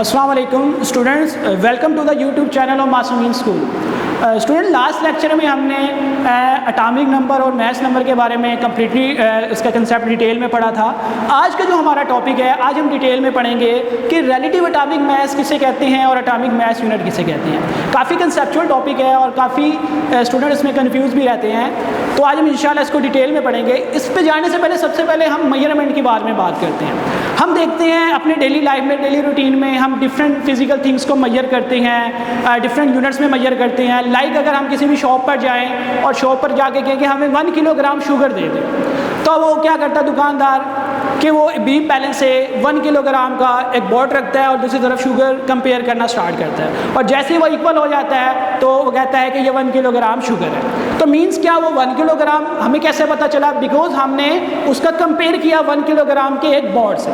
अस्सलाम वालेकुम students, welcome to the YouTube channel of Masoomeen school. Student, last lecture में हमने एटॉमिक नंबर और मैथ्स नंबर के बारे में कम्प्लीटली इसका कंसेप्ट डिटेल में पढ़ा था। आज का जो हमारा टॉपिक है, आज हम डिटेल में पढ़ेंगे कि रिलेटिव एटॉमिक मैथ्स किसे कहते हैं और एटॉमिक मैथ्स यूनिट किसे कहते हैं। काफ़ी कंसेप्चुअल टॉपिक है और काफ़ी स्टूडेंट इसमें कन्फ्यूज़ भी रहते हैं, तो आज हम इंशाल्लाह इसको डिटेल में पढ़ेंगे। इस पे जाने से पहले सबसे पहले हम मेजरमेंट के बारे में बात करते हैं। हम देखते हैं अपने डेली लाइफ में, डेली रूटीन में हम डिफरेंट फिजिकल थिंग्स को मेजर करते हैं, डिफरेंट यूनिट्स में मेजर करते हैं। लाइक अगर हम किसी भी शॉप पर जाएं और शॉप पर जाके कहें कि हमें 1 किलोग्राम शुगर दे दें, तो वो क्या करता है दुकानदार कि वो बीम बैलेंस से 1 किलोग्राम का एक बोर्ड रखता है और दूसरी तरफ शुगर कंपेयर करना स्टार्ट करता है, और जैसे ही वो इक्वल हो जाता है तो वो कहता है कि ये 1 किलोग्राम शुगर है। तो मीन्स क्या, वो 1 किलोग्राम हमें कैसे पता चला? बिकॉज हमने उसका कंपेयर किया 1 किलोग्राम के एक बोर्ड से।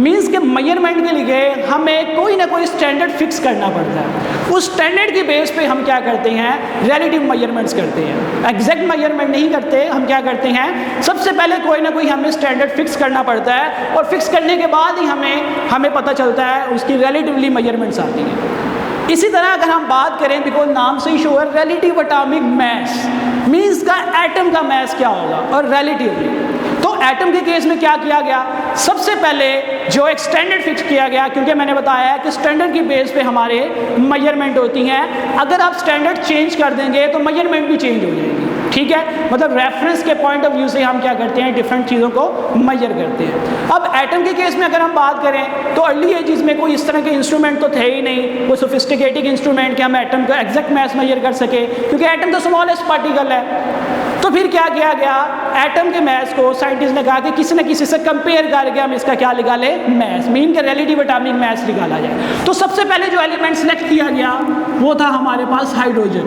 मीन्स के मेजरमेंट के लिए हमें कोई ना कोई स्टैंडर्ड फिक्स करना पड़ता है। उस स्टैंडर्ड की बेस पे हम क्या करते हैं? रिलेटिव मेजरमेंट्स करते हैं। एग्जैक्ट मेजरमेंट नहीं करते, हम क्या करते हैं? सबसे पहले कोई ना कोई हमें स्टैंडर्ड फिक्स करना पड़ता है, और फिक्स करने के बाद ही हमें पता चलता है उसकी रिलेटिवली मेजरमेंट्स आती हैं। इसी तरह अगर हम बात करें, बिकॉज नाम से ही शो है रिलेटिव एटॉमिक मास, मीन्स का एटम का मास क्या होगा और रिलेटिवली। तो एटम के केस में क्या किया गया? सबसे पहले जो एक स्टैंडर्ड फिक्स किया गया, क्योंकि मैंने बताया है कि स्टैंडर्ड की बेस पे हमारे मेजरमेंट होती हैं। अगर आप स्टैंडर्ड चेंज कर देंगे तो मेजरमेंट भी चेंज हो जाएगी, ठीक है। मतलब रेफरेंस के पॉइंट ऑफ व्यू से हम क्या करते हैं? डिफरेंट चीज़ों को मेजर करते हैं। अब एटम के केस में अगर हम बात करें तो अर्ली एजेस में कोई इस तरह के इंस्ट्रूमेंट तो थे ही नहीं, वो सोफिस्टिकेटेड इंस्ट्रूमेंट कि हम एटम का एग्जैक्ट मास मेजर कर सके, क्योंकि एटम तो स्मॉलेस्ट पार्टिकल है। तो फिर क्या किया गया? एटम के मास को साइंटिस्ट ने कहा कि किसी न किसी से कंपेयर करके हम इसका क्या निकाले? मास, मीन के रिलेटिव एटॉमिक मास निकाला जाए। तो सबसे पहले जो एलिमेंट सेलेक्ट किया गया वो था हमारे पास हाइड्रोजन।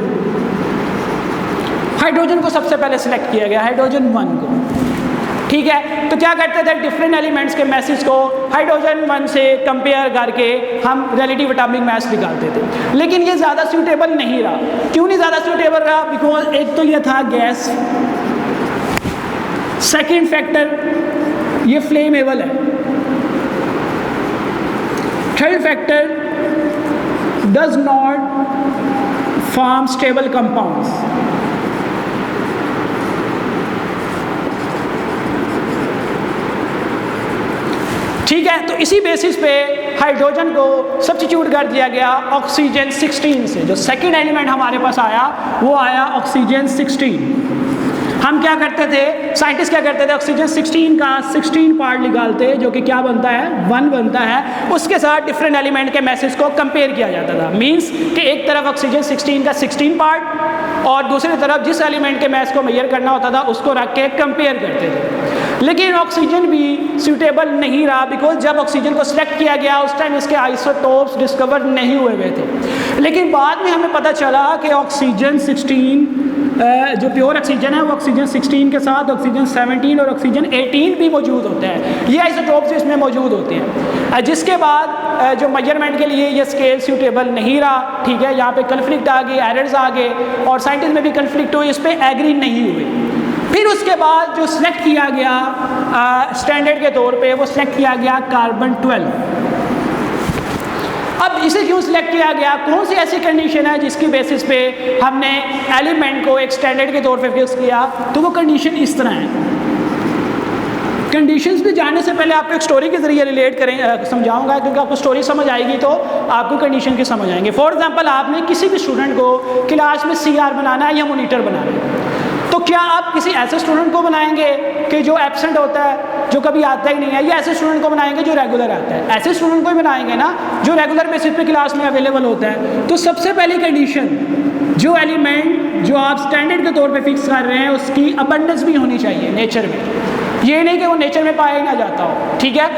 हाइड्रोजन को सबसे पहले सिलेक्ट किया गया, हाइड्रोजन 1 को, ठीक है। तो क्या करते थे? डिफरेंट एलिमेंट्स के मैसेज को हाइड्रोजन 1 से कंपेयर करके हम रिलेटिव एटॉमिक मास निकालते थे। लेकिन ये ज़्यादा सूटेबल नहीं रहा। क्यों नहीं ज़्यादा सूटेबल रहा? बिकॉज एक तो ये था गैस, सेकेंड फैक्टर ये फ्लेमेबल है, third factor does not form stable compounds. ठीक है, तो इसी बेसिस पे हाइड्रोजन को सब्स्टिट्यूट कर दिया गया ऑक्सीजन 16 से। जो सेकंड एलिमेंट हमारे पास आया वो आया ऑक्सीजन 16। हम क्या करते थे? साइंटिस्ट क्या करते थे? ऑक्सीजन 16 का 16 पार्ट निकालते, जो कि क्या बनता है? 1 बनता है। उसके साथ डिफरेंट एलिमेंट के मैसेज को कंपेयर किया जाता था। मीन्स कि एक तरफ ऑक्सीजन 16 का 16 पार्ट और दूसरी तरफ जिस एलिमेंट के मैस को मेजर करना होता था उसको रख के कंपेयर करते थे। लेकिन ऑक्सीजन भी सूटेबल नहीं रहा, बिकॉज जब ऑक्सीजन को सिलेक्ट किया गया उस टाइम इसके आइसोटोप्स डिस्कवर नहीं हुए थे। लेकिन बाद में हमें पता चला कि ऑक्सीजन 16 जो प्योर ऑक्सीजन है वो ऑक्सीजन 16 के साथ ऑक्सीजन 17 और ऑक्सीजन 18 भी मौजूद होते हैं। ये आइसोटोप्स इसमें मौजूद होते हैं, जिसके बाद जो मेजरमेंट के लिए ये स्केल सूटेबल नहीं रहा, ठीक है। यहाँ पे कन्फ्लिक्ट आ गई, एरर्स आ गए, और साइंटिस्ट में भी कन्फ्लिक्ट हुई, इस पर एग्री नहीं हुए। फिर उसके बाद जो सिलेक्ट किया गया स्टैंडर्ड के तौर पे, वो सिलेक्ट किया गया कार्बन 12। अब इसे क्यों सिलेक्ट किया गया? कौन सी ऐसी कंडीशन है जिसकी बेसिस पे हमने एलिमेंट को एक स्टैंडर्ड के तौर पे फिक्स किया? तो वो कंडीशन इस तरह है। कंडीशंस पे जाने से पहले आपको एक स्टोरी के जरिए रिलेट समझाऊंगा, क्योंकि आपको स्टोरी समझ आएगी तो आपको कंडीशन की समझ आएंगे। फॉर एग्जांपल, आपने किसी भी स्टूडेंट को क्लास में CR बनाना है या मॉनिटर बनाना है, तो क्या आप किसी ऐसे स्टूडेंट को बनाएंगे कि जो एब्सेंट होता है, जो कभी आता ही नहीं है, या ऐसे स्टूडेंट को बनाएंगे जो रेगुलर आता है? ऐसे स्टूडेंट को ही बनाएंगे ना जो रेगुलर बेसिस पे क्लास में अवेलेबल होता है। तो सबसे पहली कंडीशन, जो एलिमेंट जो आप स्टैंडर्ड के तौर पे फिक्स कर रहे हैं उसकी अबंडेंस भी होनी चाहिए नेचर में। ये नहीं कि वो नेचर में पाया ही ना जाता हो, ठीक है।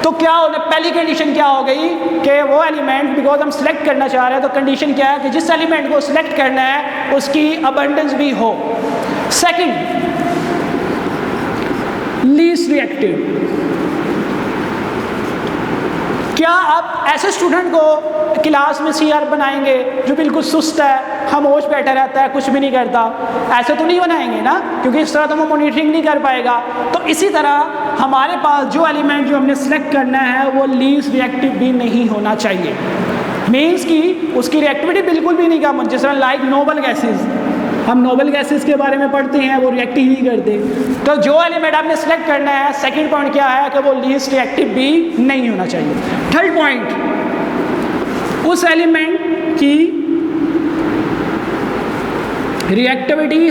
तो क्या होगा? पहली कंडीशन क्या हो गई कि वो एलिमेंट, बिकॉज हम सिलेक्ट करना चाह रहे हैं, तो कंडीशन क्या है कि जिस एलिमेंट को सिलेक्ट करना है उसकी अबंडेंस भी हो। Second, least reactive. क्या आप ऐसे स्टूडेंट को क्लास में CR बनाएंगे जो बिल्कुल सुस्त है, खामोश बैठा रहता है, कुछ भी नहीं करता? ऐसे तो नहीं बनाएंगे ना, क्योंकि इस तरह तो वो मॉनिटरिंग नहीं कर पाएगा। तो इसी तरह हमारे पास जो एलिमेंट जो हमने सेलेक्ट करना है वो लीस्ट रिएक्टिव भी नहीं होना चाहिए। मीन्स कि उसकी रिएक्टिविटी बिल्कुल भी नहीं कम, जिस तरह लाइक नोबल गैसेज, हम नोबल गैसेस के बारे में पढ़ते हैं, वो रिएक्टिव ही करते। तो जो एलिमेंट आपने सेलेक्ट करना है, सेकंड पॉइंट क्या है कि वो लीस्ट रिएक्टिव भी नहीं होना चाहिए। थर्ड पॉइंट, उस एलिमेंट की रिएक्टिविटी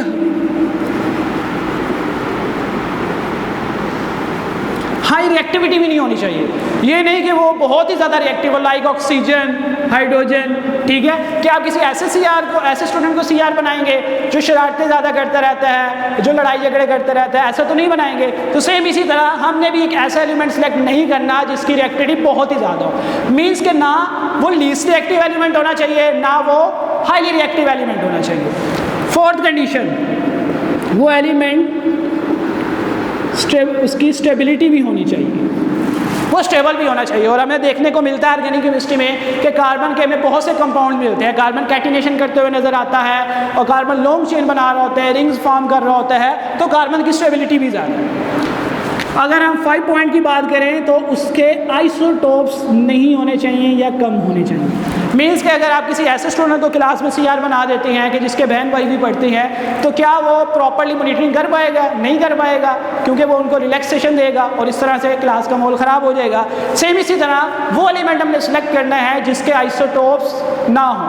हाई रिएक्टिविटी भी नहीं होनी चाहिए। ये नहीं कि वो बहुत ही ज़्यादा रिएक्टिव हो, लाइक ऑक्सीजन, हाइड्रोजन, ठीक है। कि आप किसी ऐसे सीआर को, ऐसे स्टूडेंट को सीआर बनाएंगे जो शरारतें ज़्यादा करता रहता है, जो लड़ाई झगड़े करते रहता है, ऐसा तो नहीं बनाएंगे। तो सेम इसी तरह हमने भी एक ऐसा एलिमेंट सेलेक्ट नहीं करना जिसकी रिएक्टिविटी बहुत ही ज़्यादा हो। मीन्स के ना वो लीस्ट रिएक्टिव एलिमेंट होना चाहिए, ना वो हाईली रिएक्टिव एलिमेंट होना चाहिए। फोर्थ कंडीशन, वो एलिमेंट उसकी स्टेबिलिटी भी होनी चाहिए, वो स्टेबल भी होना चाहिए। और हमें देखने को मिलता है ऑर्गेनिक केमिस्ट्री में कि कार्बन के हमें बहुत से कंपाउंड मिलते हैं, कार्बन कैटिनेशन करते हुए नजर आता है और कार्बन लॉन्ग चेन बना रहा होता है, रिंग्स फॉर्म कर रहा होता है, तो कार्बन की स्टेबिलिटी भी ज़्यादा है। अगर हम 5 पॉइंट की बात करें तो उसके आइसोटोप्स नहीं होने चाहिए या कम होने चाहिए। मीन्स कि अगर आप किसी ऐसे स्टूडेंट को क्लास में सीआर बना देते हैं कि जिसके बहन भाई भी पढ़ते हैं, तो क्या वो प्रॉपरली मॉनिटरिंग कर पाएगा? नहीं कर पाएगा, क्योंकि वो उनको रिलैक्सेशन देगा और इस तरह से क्लास का माहौल ख़राब हो जाएगा। सेम इसी तरह वो एलिमेंट हमने सेलेक्ट करना है जिसके आइसोटोप्स ना हो।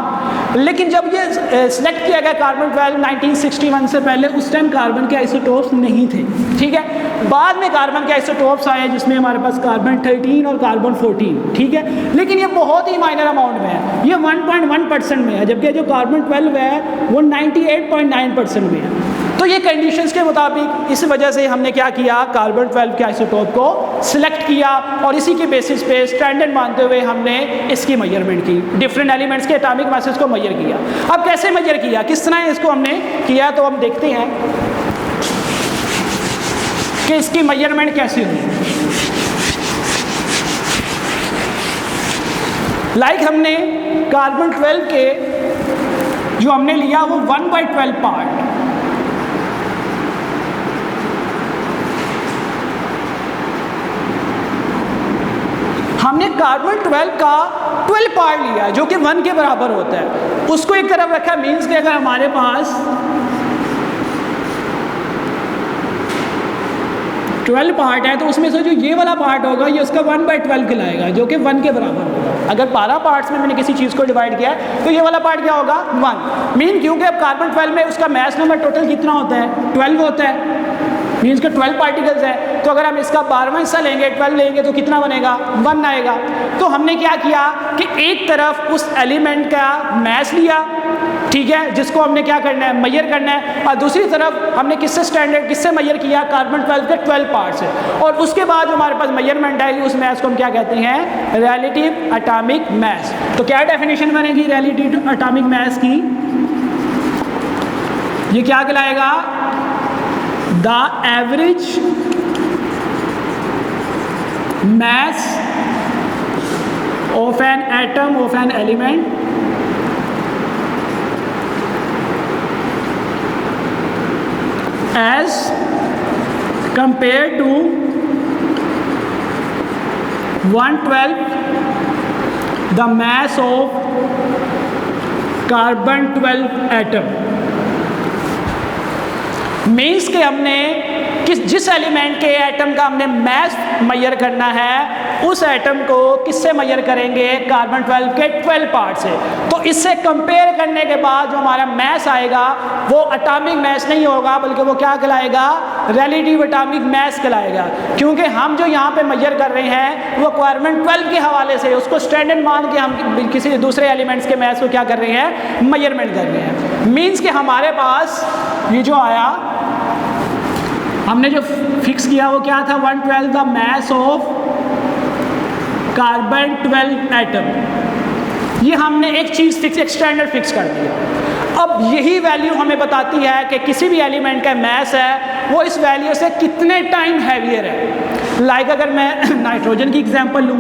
लेकिन जब ये सिलेक्ट किया गया कार्बन 12 1961 से पहले, उस टाइम कार्बन के आइसोटोप्स नहीं थे, ठीक है। बाद में कार्बन के आइसोटोप्स आए जिसमें हमारे पास कार्बन 13 और कार्बन 14, ठीक है। लेकिन ये बहुत ही माइनर अमाउंट में है, ये 1.1% में है, जबकि जो कार्बन 12 है वो 98.9% में है। तो ये कंडीशंस के मुताबिक इस वजह से हमने क्या किया, कार्बन 12 के आइसोटोप को सिलेक्ट किया और इसी के बेसिस पे स्टैंडर्ड मानते हुए हमने इसकी मेजरमेंट की, डिफरेंट एलिमेंट्स के एटॉमिक मासेस को मेजर किया। अब कैसे मेजर किया, किस तरह इसको हमने किया, तो हम देखते हैं कि इसकी मेजरमेंट कैसे हुई। लाइक हमने कार्बन 12 के जो हमने लिया वो 1/12 पार्ट, हमने कार्बन 12 का 12 पार्ट लिया जो कि 1 के बराबर होता है, उसको एक तरफ रखा। मीन्स कि अगर हमारे पास 12 पार्ट है तो उसमें से जो ये वाला पार्ट होगा ये उसका 1/12 कहलाएगा, जो कि 1 के बराबर होगा। अगर 12 पार्ट्स में मैंने किसी चीज़ को डिवाइड किया है तो ये वाला पार्ट क्या होगा, 1। मीन क्योंकि अब कार्बन 12 में उसका मास नंबर टोटल कितना होता है, 12 होता है। मीन्स के 12 पार्टिकल्स है, तो अगर हम इसका 12वां हिस्सा लेंगे, 12 लेंगे तो कितना बनेगा, 1 आएगा। तो हमने क्या किया कि एक तरफ उस एलिमेंट का मास लिया, ठीक है, जिसको हमने क्या करना है, मेजर करना है, और दूसरी तरफ हमने किससे मेजर किया, कार्बन 12 के 12 पार्ट से। और उसके बाद जो हमारे पास मेजरमेंट है उस मास को हम क्या कहते हैं, रिलेटिव एटॉमिक मास। तो क्या डेफिनेशन बनेगी रिलेटिव एटॉमिक मास की, ये क्या कहलाएगा, the average mass of an atom of an element as compared to 1/12 the mass of carbon 12 atom। Means के हमने जिस एलिमेंट के एटम का हमने मास मेजर करना है उस एटम को किससे मेजर करेंगे, कार्बन 12 के 12 पार्ट से। तो इससे कंपेयर करने के बाद जो हमारा मास आएगा वो एटॉमिक मास नहीं होगा, बल्कि वो क्या कहलाएगा, रिलेटिव एटॉमिक मास कहलाएगा। क्योंकि हम जो यहाँ पे मेजर कर रहे हैं वो कार्बन 12 के हवाले से उसको स्टैंडर्ड मान के हम किसी दूसरे एलिमेंट्स के मास को क्या कर रहे हैं, मेजरमेंट कर रहे हैं। मीन्स कि हमारे पास ये जो आया, हमने जो फिक्स किया वो क्या था, 1/12 the mass of carbon 12 atom. ये हमने एक चीज़ फिक्स, एक स्टैंडर्ड फिक्स कर दिया। अब यही वैल्यू हमें बताती है कि किसी भी एलिमेंट का मास है वो इस वैल्यू से कितने टाइम हैवियर है। लाइक अगर मैं नाइट्रोजन की एग्जांपल लूँ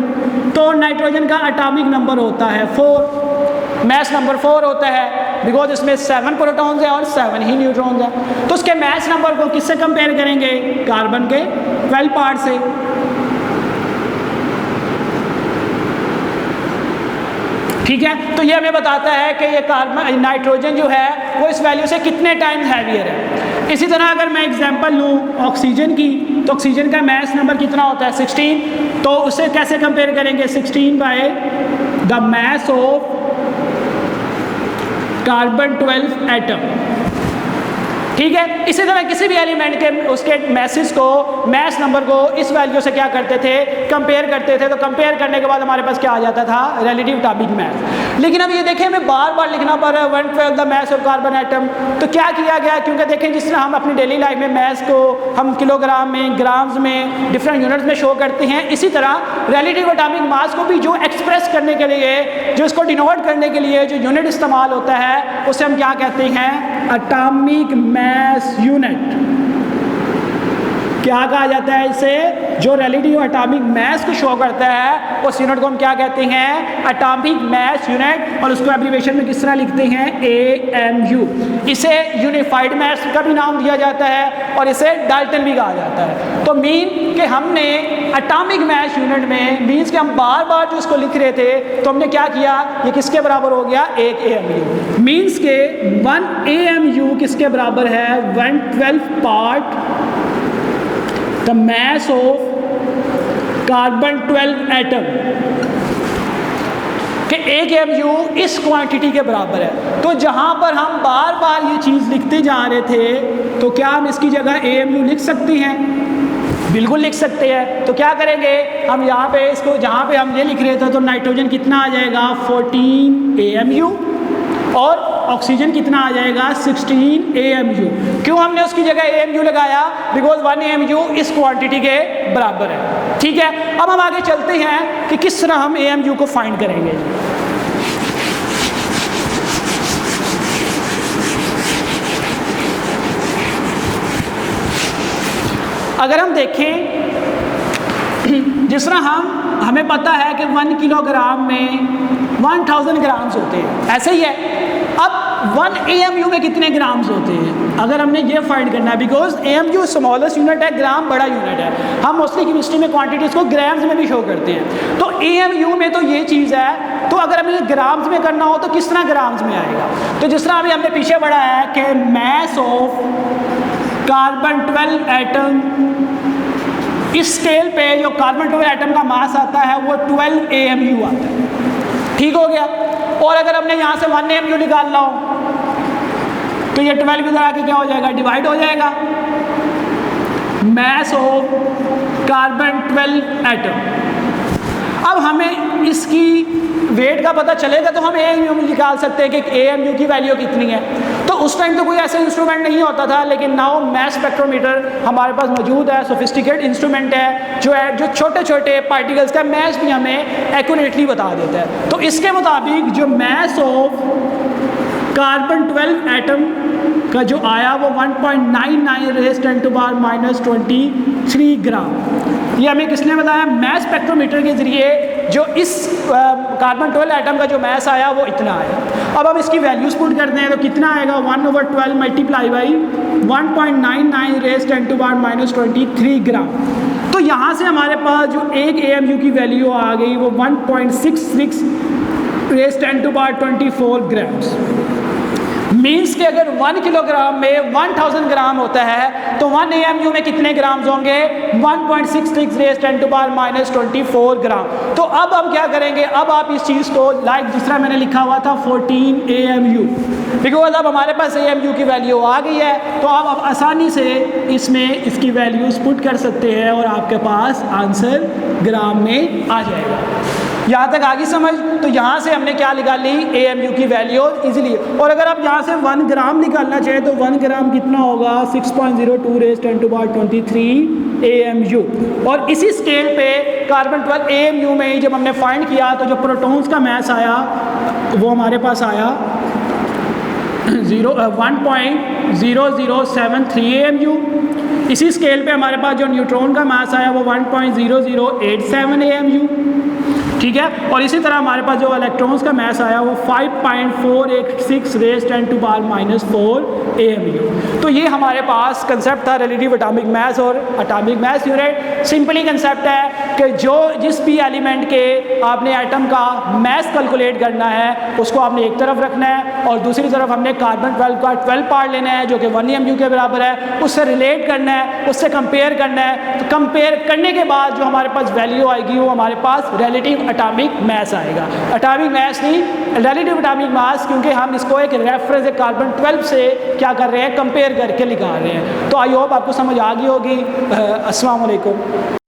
तो नाइट्रोजन का एटॉमिक नंबर होता है 4, मास नंबर 4 होता है, बिकॉज इसमें 7 प्रोटॉन्स हैं और 7 ही न्यूट्रॉन्स हैं। तो उसके मास नंबर को किससे कंपेयर करेंगे? कार्बन के 12 पार्ट से। ठीक है, तो ये हमें बताता है कि ये कार्बन नाइट्रोजन जो है वो इस वैल्यू से कितने टाइम्स हैवियर है। इसी तरह अगर मैं एग्जांपल लूँ ऑक्सीजन की, तो ऑक्सीजन का मास नंबर कितना होता है? 16। तो उसे कैसे कंपेयर करेंगे? 16 by the mass of carbon 12 atom. ठीक है, इसी तरह किसी भी एलिमेंट के उसके मैसेज को, मास नंबर को इस वैल्यू से क्या करते थे? कंपेयर करते थे। तो कंपेयर करने के बाद हमारे पास क्या आ जाता था? Relative atomic mass. लेकिन अब ये देखें हमें बार बार लिखना पड़ रहा है 1/12 the mass of carbon atom. तो क्या किया गया? क्योंकि देखें जिस तरह हम अपनी डेली लाइफ में मास को हम किलोग्राम में, ग्राम्स में, डिफरेंट यूनिट्स में शो करते हैं, इसी तरह रिलेटिव एटॉमिक मास को भी जो एक्सप्रेस करने के लिए, जो इसको डिनोट करने के लिए जो यूनिट इस्तेमाल होता है उसे हम क्या कहते हैं? Atomic mass unit. क्या कहा जाता है इसे? जो रिलेटिव एटॉमिक मास को शो करता है उस यूनिट को हम क्या कहते हैं? Atomic mass unit. और उसको एब्रिविएशन में किस तरह लिखते हैं? AMU। इसे यूनिफाइड मास का भी नाम दिया जाता है और इसे डाल्टन भी कहा जाता है। तो मीन कि हमने एटॉमिक मास यूनिट में मीन्स कि हम बार बार जो इसको लिख रहे थे, तो हमने क्या किया? ये किसके बराबर हो गया? 1 AMU। मीन्स के 1 AMU किसके बराबर है? 1/12 part the mass of carbon 12 atom कि 1 AMU इस क्वांटिटी के बराबर है। तो जहां पर हम बार बार ये चीज़ लिखते जा रहे थे, तो क्या हम इसकी जगह AMU लिख सकते हैं? बिल्कुल लिख सकते हैं। तो क्या करेंगे हम यहाँ पे इसको, जहाँ पे हम ये लिख रहे थे, तो नाइट्रोजन कितना आ जाएगा? 14 AMU और ऑक्सीजन कितना आ जाएगा? 16 AMU। क्यों हमने उसकी जगह AMU लगाया? बिकॉज 1 AMU इस क्वांटिटी के बराबर है। ठीक है, अब हम आगे चलते हैं कि किस तरह हम AMU को फाइंड करेंगे। अगर हम देखें, जिस तरह हमें पता है कि 1 किलोग्राम में 1000 ग्राम्स होते हैं, ऐसे ही है। अब 1 AMU में कितने ग्राम्स होते हैं? अगर हमने ये फाइंड करना है, बिकॉज AMU स्मॉलेस्ट यूनिट है, ग्राम बड़ा यूनिट है। हम मोस्टली केमिस्ट्री में क्वांटिटीज को ग्राम्स में भी शो करते हैं। तो AMU में तो ये चीज़ है। तो अगर हमें ग्राम्स में करना हो तो किस तरह ग्राम्स में आएगा? तो जिस तरह अभी हमने पीछे बढ़ा है कि मास ऑफ कार्बन 12 एटम, इस स्केल पे जो कार्बन 12 एटम का मास आता है वो 12 AMU आता है। ठीक हो गया। और अगर हमने यहाँ से 1 AMU निकालना हो तो ये 12 इधर आके क्या हो जाएगा? डिवाइड हो जाएगा। Mass of carbon 12 atom. अब हमें इसकी वेट का पता चलेगा तो हम AMU निकाल सकते हैं कि AMU की वैल्यू कितनी है। तो उस टाइम तो कोई ऐसा इंस्ट्रूमेंट नहीं होता था, लेकिन नाउ मास स्पेक्ट्रोमीटर हमारे पास मौजूद है। सोफिस्टिकेटेड इंस्ट्रूमेंट है जो छोटे छोटे पार्टिकल्स का मास भी हमें एक्यूरेटली बता देता है। तो इसके मुताबिक जो मास ऑफ कार्बन 12 एटम का जो आया वो 1.99 रेज़ 10⁻⁻23 ग्राम। ये हमें किसने बताया? मास स्पेक्ट्रोमीटर के ज़रिए जो इस कार्बन 12 एटम का जो मास आया वो इतना आया। अब हम इसकी वैल्यूज़ पुट करते हैं तो कितना आएगा? 1/12 मल्टीप्लाई बाई 1.99 रेज़ 10⁻⁻23 ग्राम। तो यहाँ से हमारे पास जो 1 AMU की वैल्यू आ गई वो 1.66 रेज़ 10⁻24 ग्राम्स। मीन्स कि अगर 1 किलोग्राम में 1000 ग्राम होता है तो 1 AMU में कितने ग्राम्स होंगे? 1.66 रेज़ 10⁻⁻24 ग्राम। तो अब हम क्या करेंगे? अब आप इस चीज़ को लाइक जिस तरह मैंने लिखा हुआ था 14 AMU, बिकॉज अब हमारे पास AMU की वैल्यू आ गई है, तो आप अब आसानी से इसमें इसकी वैल्यूज़ पुट कर सकते हैं और आपके पास आंसर ग्राम में आ जाएगा। यहाँ तक आगे समझ? तो यहाँ से हमने क्या निकाली? AMU की वैल्यू इजीली। और अगर आप यहाँ से 1 ग्राम निकालना चाहें तो 1 ग्राम कितना होगा? 6.02 रेज़ 10⁻23 AMU। और इसी स्केल पे कार्बन 12 AMU में ही जब हमने फाइंड किया तो जो प्रोटॉन्स का मास आया वो हमारे पास आया 1.0073 AMU। इसी स्केल पे हमारे पास जो न्यूट्रॉन का मास आया वो 1.0087 AMU। ठीक है। और इसी तरह हमारे पास जो इलेक्ट्रॉन्स का मास आया वो 5.486 रेज़ 10 टू पावर -4 AMU। तो ये हमारे पास कंसेप्ट था रिलेटिव एटॉमिक मास और atomic mass unit. Simply concept है कि जिस भी एलिमेंट के आपने एटम का मास कैलकुलेट करना है उसको आपने एक तरफ रखना है और दूसरी तरफ हमने कार्बन 12 का 12 पार्ट लेना है जो कि 1 MU के बराबर है, उससे रिलेट करना है, उससे कंपेयर करना है। तो कंपेयर करने के बाद जो हमारे पास वैल्यू आएगी वो हमारे पास रिलेटिव एटॉमिक मास आएगा। एटॉमिक मास नहीं, रिलेटिव एटॉमिक मास, क्योंकि हम इसको एक रेफरेंस कार्बन 12 से क्या कर रहे हैं, कंपेयर करके निकाल रहे हैं। तो आई होप आपको समझ आ गई होगी। अस्सलाम वालेकुम।